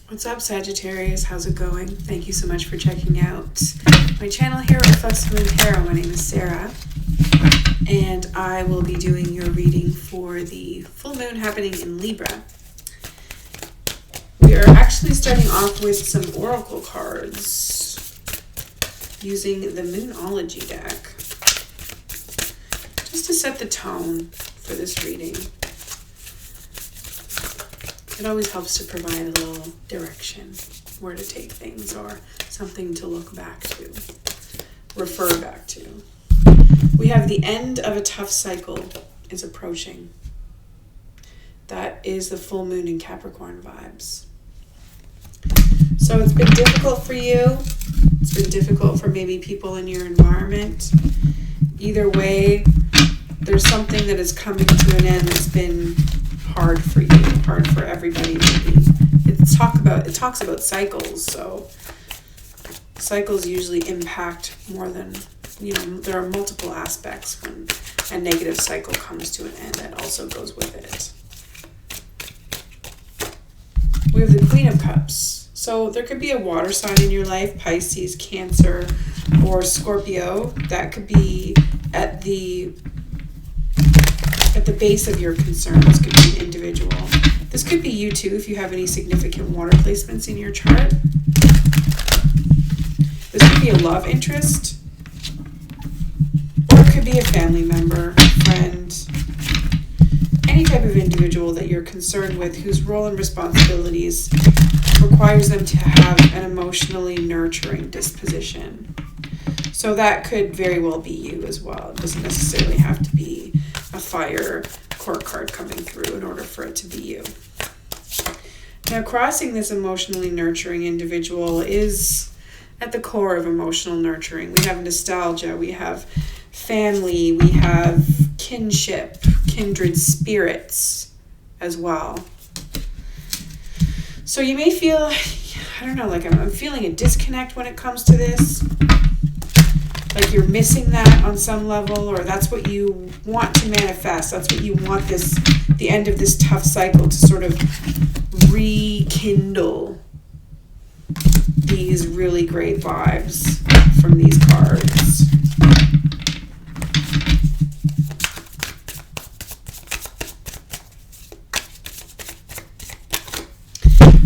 What's up, Sagittarius? How's it going? Thank you so much for checking out my channel here at Reflexive Tarot. My name is Sarah, and I will be doing your reading for the full moon happening in Libra. We are actually starting off with some oracle cards using the Moonology deck, just to set the tone for this reading. It always helps to provide a little direction, where to take things, or something to look back to, refer back to. We have the end of a tough cycle is approaching. That is the full moon in Capricorn vibes. So it's been difficult for you. It's been difficult for maybe people in your environment. Either way, there's something that is coming to an end that's been hard for you, hard for everybody. It talks about cycles, so cycles usually impact more than, there are multiple aspects when a negative cycle comes to an end that also goes with it. We have the Queen of Cups. So there could be a water sign in your life, Pisces, Cancer, or Scorpio. That could be at the base of your concerns. Could be an individual. This could be you too if you have any significant water placements in your chart. This could be a love interest, or it could be a family member, friend, any type of individual that you're concerned with whose role and responsibilities requires them to have an emotionally nurturing disposition. So that could very well be you as well. It doesn't necessarily have to be a fire court card coming through in order for it to be you. Now, crossing this emotionally nurturing individual is at the core of emotional nurturing. We have nostalgia, we have family, we have kinship, kindred spirits as well. So you may feel, like I'm feeling a disconnect when it comes to this. Like you're missing that on some level, or that's what you want to manifest. That's what you want the end of this tough cycle to sort of rekindle these really great vibes from these cards.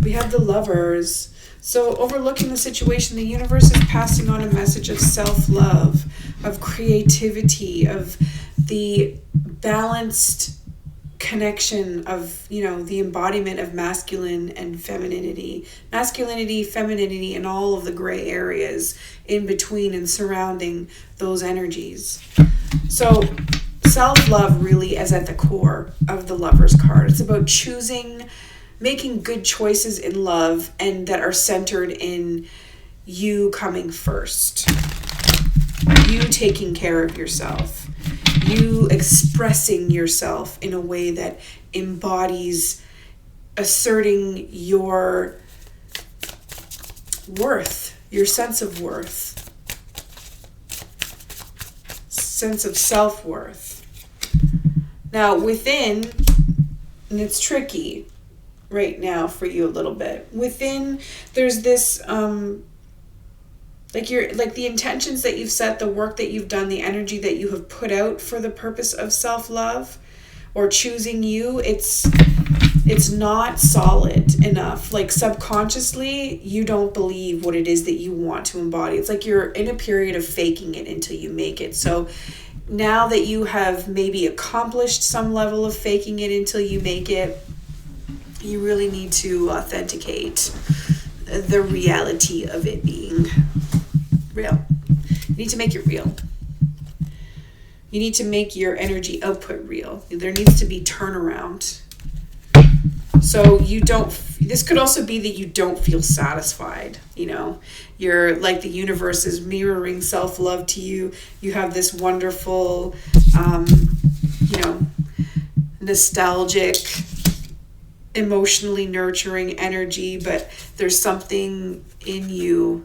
We have the Lovers. So overlooking the situation, the universe is passing on a message of self-love, of creativity, of the balanced connection of, the embodiment of masculinity, femininity, and all of the gray areas in between and surrounding those energies. So self-love really is at the core of the Lovers card. It's about making good choices in love and that are centered in you coming first. You taking care of yourself. You expressing yourself in a way that embodies asserting your worth, your sense of worth, sense of self-worth. Now within, and it's tricky right now for you a little bit. Within, there's this the intentions that you've set, the work that you've done, the energy that you have put out for the purpose of self-love or choosing you, it's not solid enough. Like subconsciously, you don't believe what it is that you want to embody. It's like you're in a period of faking it until you make it. So now that you have maybe accomplished some level of faking it until you make it, you really need to authenticate the reality of it being real. You need to make it real. You need to make your energy output real. There needs to be turnaround. So this could also be that you don't feel satisfied. You're like the universe is mirroring self-love to you. You have this wonderful, nostalgic, emotionally nurturing energy, but there's something in your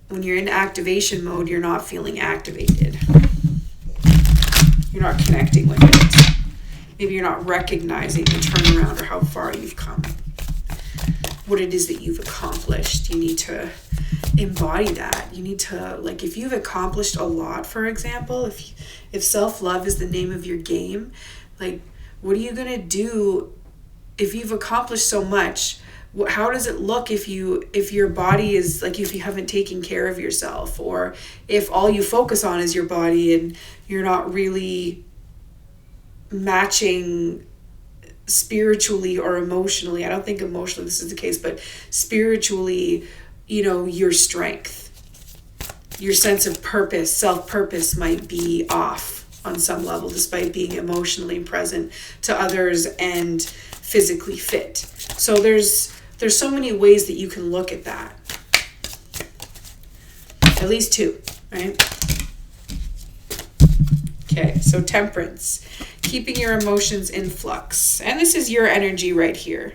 when you're in activation mode, you're not feeling activated. You're not connecting with it. Maybe you're not recognizing the turnaround or how far you've come, what it is that you've accomplished. You need to embody that. You need to, like, if you've accomplished a lot, for example, if self-love is the name of your game, like, what are you going to do if you've accomplished so much? How does it look if your body is, like, if you haven't taken care of yourself, or if all you focus on is your body and you're not really matching spiritually or emotionally? I don't think emotionally this is the case, but spiritually, your strength, your sense of purpose, self-purpose might be off on some level, despite being emotionally present to others and physically fit. So there's so many ways that you can look at that. At least two, right? Okay, so temperance, keeping your emotions in flux. And this is your energy right here.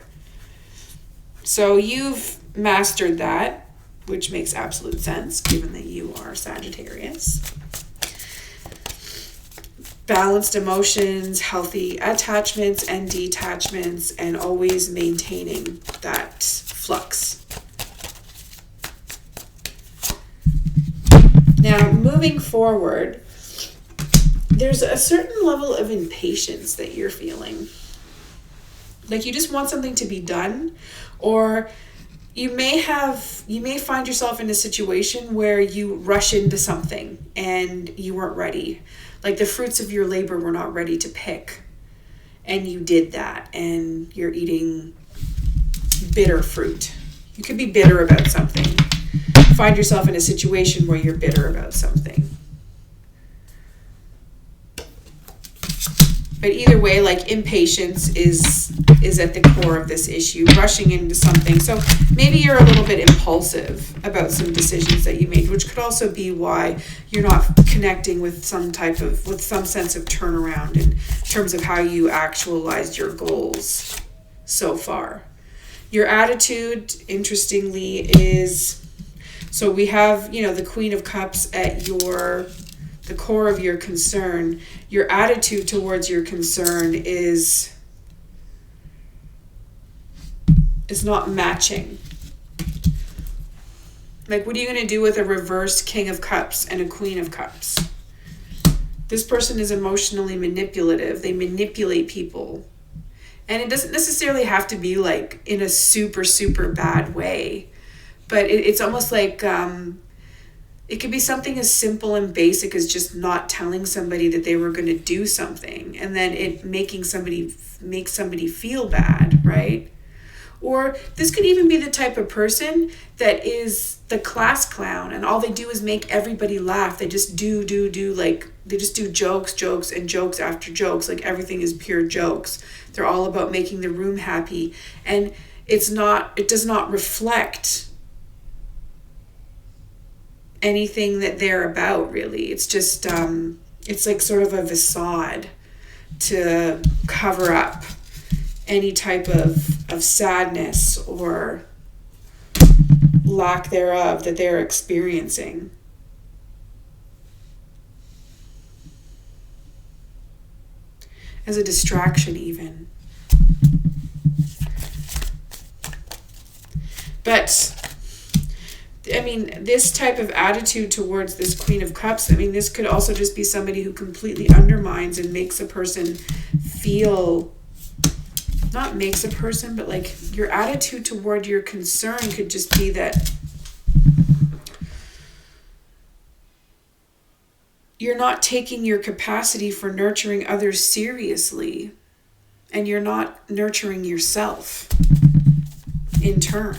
So you've mastered that, which makes absolute sense given that you are Sagittarius. Balanced emotions, healthy attachments and detachments, and always maintaining that flux. Now, moving forward, there's a certain level of impatience that you're feeling. Like, you just want something to be done, or you may find yourself in a situation where you rush into something and you weren't ready. Like, the fruits of your labor were not ready to pick, and you did that, and you're eating bitter fruit. You could be bitter about something. Find yourself in a situation where you're bitter about something. But either way, like, impatience is at the core of this issue, rushing into something. So maybe you're a little bit impulsive about some decisions that you made, which could also be why you're not connecting with some sense of turnaround in terms of how you actualized your goals so far. Your attitude, interestingly, is, so we have, the Queen of Cups at the core of your concern. Your attitude towards your concern is not matching. Like, what are you going to do with a reverse King of Cups and a Queen of Cups? This person is emotionally manipulative. They manipulate people. And it doesn't necessarily have to be, like, in a super, super bad way. But it's almost like it could be something as simple and basic as just not telling somebody that they were going to do something, and then it make somebody feel bad, right? Or this could even be the type of person that is the class clown, and all they do is make everybody laugh. They just do they just do jokes and jokes after jokes. Like, everything is pure jokes. They're all about making the room happy, and it does not reflect anything that they're about, really. It's just it's like sort of a facade to cover up any type of sadness or lack thereof that they're experiencing. As a distraction, even. But this type of attitude towards this Queen of Cups, this could also just be somebody who completely undermines and makes a person feel, not makes a person, but like, your attitude toward your concern could just be that you're not taking your capacity for nurturing others seriously, and you're not nurturing yourself in turn.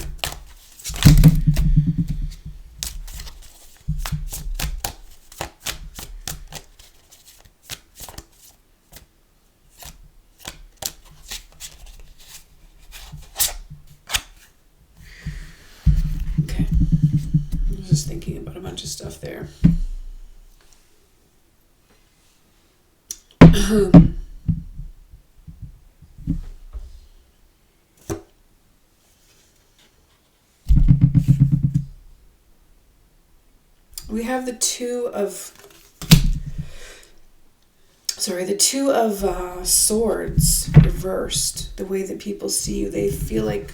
Thinking about a bunch of stuff there. We have the Two of the Two of Swords reversed, the way that people see you, they feel like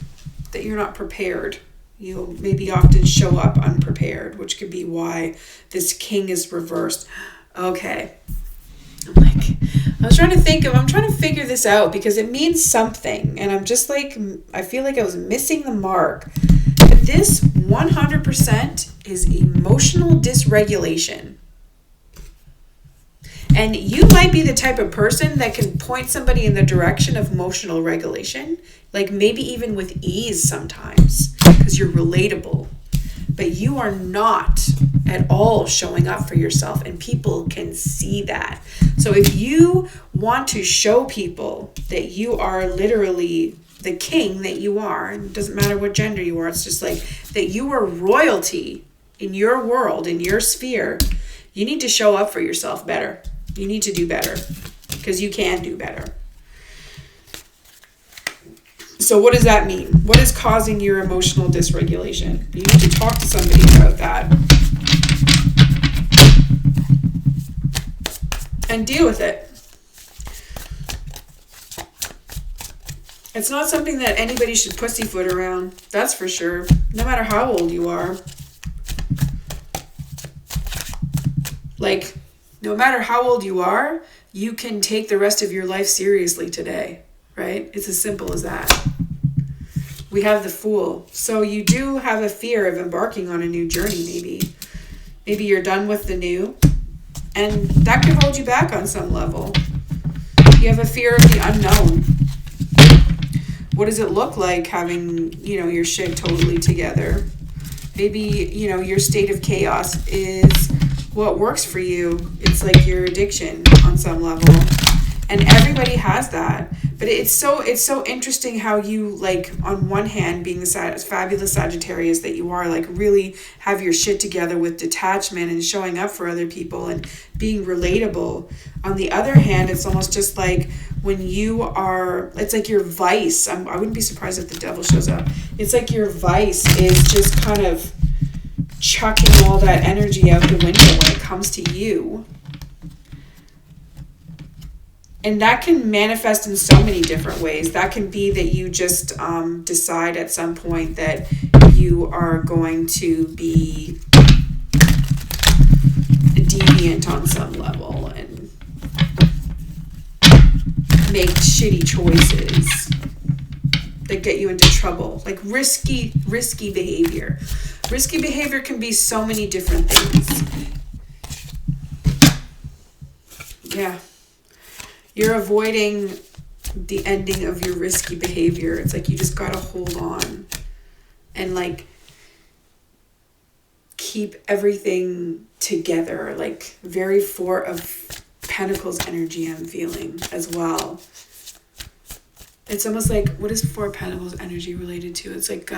that you're not prepared. You maybe often show up unprepared, which could be why this King is reversed. Okay. I'm trying to figure this out because it means something. And I'm just like, I feel like I was missing the mark. But this 100% is emotional dysregulation. And you might be the type of person that can point somebody in the direction of emotional regulation, like maybe even with ease sometimes, because you're relatable. But you are not at all showing up for yourself, and people can see that. So if you want to show people that you are literally the king that you are, and it doesn't matter what gender you are, it's just like that you are royalty in your world, in your sphere, you need to show up for yourself better. You need to do better because you can do better. So what does that mean? What is causing your emotional dysregulation? You need to talk to somebody about that and deal with it. It's not something that anybody should pussyfoot around. That's for sure. No matter how old you are. Like, no matter how old you are, you can take the rest of your life seriously today, right? It's as simple as that. We have the Fool. So you do have a fear of embarking on a new journey, maybe. Maybe you're done with the new, and that could hold you back on some level. You have a fear of the unknown. What does it look like having, your shit totally together? Maybe, your state of chaos is what works for you. It's like your addiction on some level, and everybody has that. But it's so interesting how you, like, on one hand, being the fabulous Sagittarius that you are, like, really have your shit together with detachment and showing up for other people and being relatable. On the other hand, it's almost just like when you are, it's like your vice. I wouldn't be surprised if the devil shows up. It's like your vice is just kind of chucking all that energy out the window when it comes to you. And that can manifest in so many different ways. That can be that you just decide at some point that you are going to be deviant on some level and make shitty choices that get you into trouble. Like risky behavior. Risky behavior can be so many different things. Yeah. You're avoiding the ending of your risky behavior. It's like you just gotta hold on and, like, keep everything together. Like, very Four of Pentacles energy I'm feeling as well. It's almost like, what is Four of Pentacles energy related to? It's like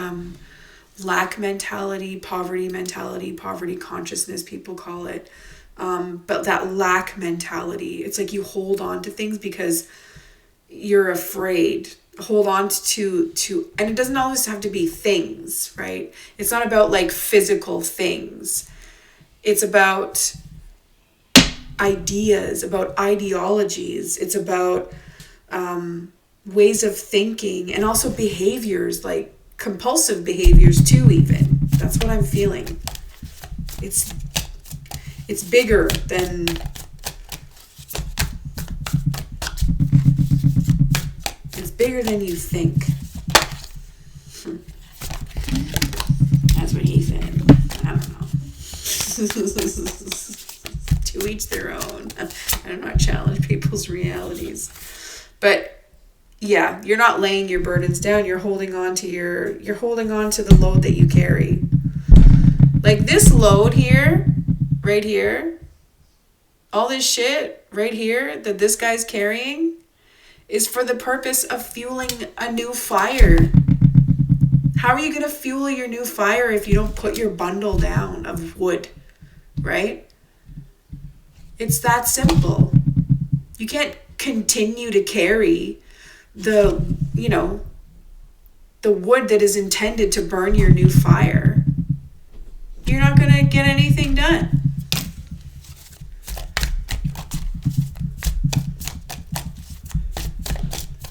lack mentality, poverty consciousness, people call it. But that lack mentality, it's like you hold on to things because you're afraid. Hold on to, and it doesn't always have to be things, right? It's not about, like, physical things. It's about ideas, about ideologies. It's about ways of thinking, and also behaviors, like compulsive behaviors too, even. That's what I'm feeling. It's bigger than you think. That's what he said. I don't know. To each their own. I do not challenge people's realities. But yeah, you're not laying your burdens down. You're holding on to the load that you carry. Like this load here, right here, all this shit right here that this guy's carrying is for the purpose of fueling a new fire. How are you going to fuel your new fire if you don't put your bundle down of wood, right? It's that simple. You can't continue to carry the wood that is intended to burn your new fire. You're not going to get anything done.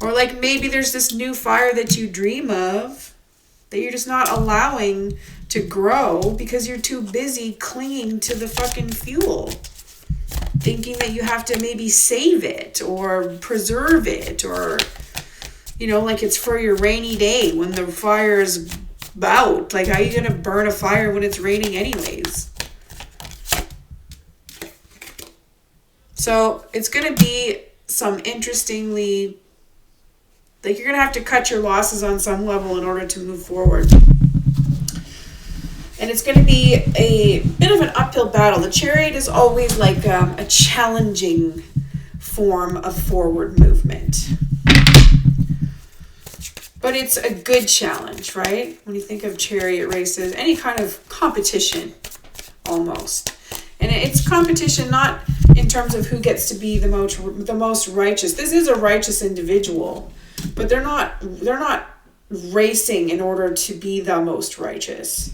Or like maybe there's this new fire that you dream of that you're just not allowing to grow because you're too busy clinging to the fucking fuel. Thinking that you have to maybe save it or preserve it, or, you know, like it's for your rainy day when the fire is out. Like, how are you going to burn a fire when it's raining anyways? So it's going to be some interestingly, like, you're going to have to cut your losses on some level in order to move forward. And it's going to be a bit of an uphill battle. The Chariot is always like a challenging form of forward movement. But it's a good challenge, right? When you think of chariot races, any kind of competition, almost. And it's competition not in terms of who gets to be the most righteous. This is a righteous individual, but they're not racing in order to be the most righteous.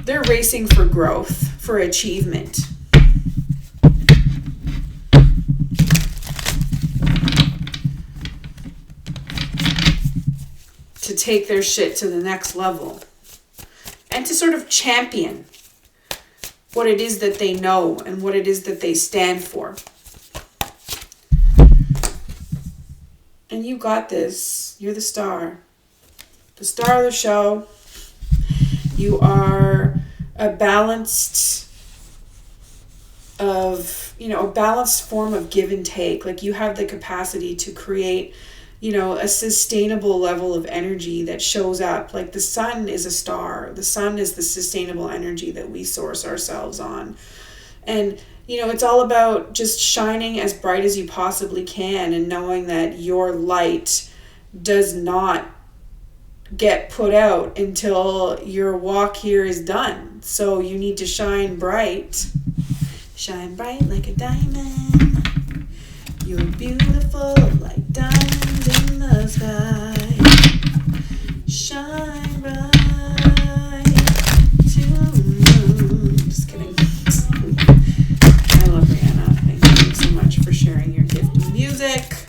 They're racing for growth, for achievement. To take their shit to the next level. And to sort of champion what it is that they know and what it is that they stand for. And you got this. You're the star. The star of the show. You are a balanced form of give and take. Like, you have the capacity to create, a sustainable level of energy that shows up. Like, the sun is a star. The sun is the sustainable energy that we source ourselves on. And, it's all about just shining as bright as you possibly can and knowing that your light does not get put out until your walk here is done. So you need to shine bright. Shine bright like a diamond. You're beautiful like diamonds in the sky. Shine bright to the moon. Just kidding. I love Rihanna. Thank you so much for sharing your gift of music.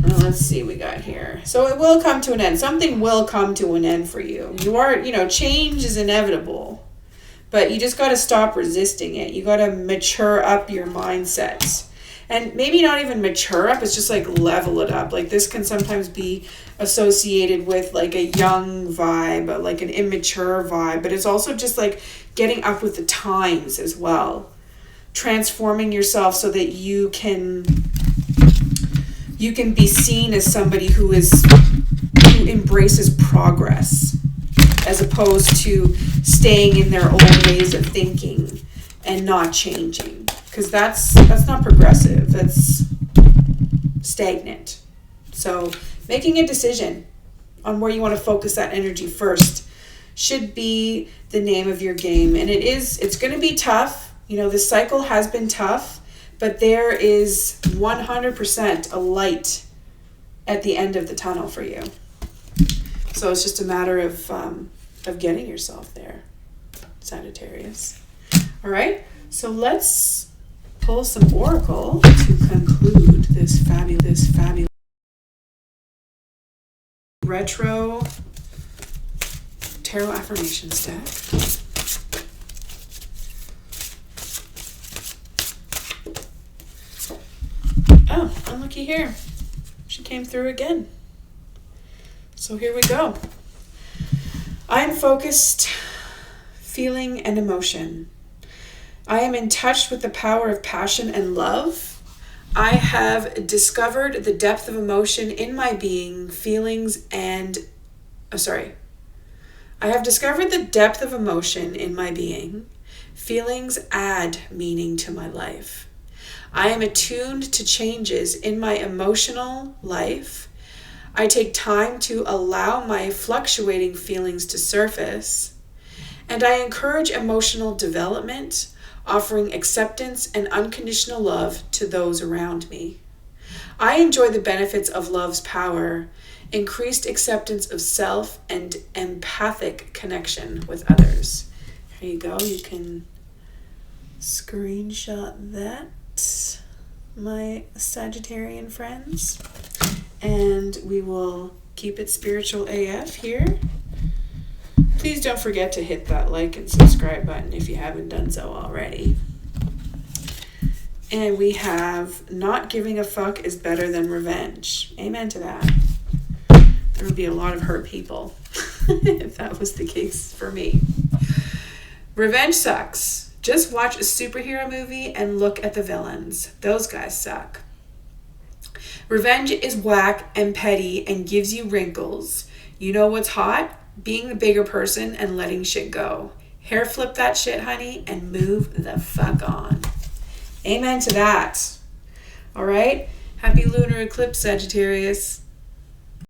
Let's see what we got here. So it will come to an end. Something will come to an end for you. You are, change is inevitable. But you just got to stop resisting it. You got to mature up your mindset. And maybe not even mature up, it's just like level it up. Like, this can sometimes be associated with like a young vibe, like an immature vibe. But it's also just like getting up with the times as well. Transforming yourself so that you can be seen as somebody who embraces progress, as opposed to staying in their old ways of thinking and not changing, because that's not progressive. That's stagnant. So making a decision on where you want to focus that energy first should be the name of your game. And it's going to be tough. This cycle has been tough. But there is 100% a light at the end of the tunnel for you. So it's just a matter of getting yourself there, Sagittarius. All right, so let's pull some oracle to conclude this fabulous retro tarot affirmations deck. Oh, unlucky here. She came through again. So here we go. I am focused, feeling, and emotion. I am in touch with the power of passion and love. I have discovered the depth of emotion in my being, I have discovered the depth of emotion in my being. Feelings add meaning to my life. I am attuned to changes in my emotional life. I take time to allow my fluctuating feelings to surface. And I encourage emotional development, offering acceptance and unconditional love to those around me. I enjoy the benefits of love's power, increased acceptance of self, and empathic connection with others. Here you go. You can screenshot that. my Sagittarian friends. And we will keep it spiritual AF here. Please don't forget to hit that like and subscribe button if you haven't done so already. And we have not giving a fuck is better than revenge. Amen to that. There would be a lot of hurt people if that was the case for me. Revenge sucks. Just watch a superhero movie and look at the villains. Those guys suck. Revenge is whack and petty and gives you wrinkles. You know what's hot? Being the bigger person and letting shit go. Hair flip that shit, honey, and move the fuck on. Amen to that. All right? Happy lunar eclipse, Sagittarius.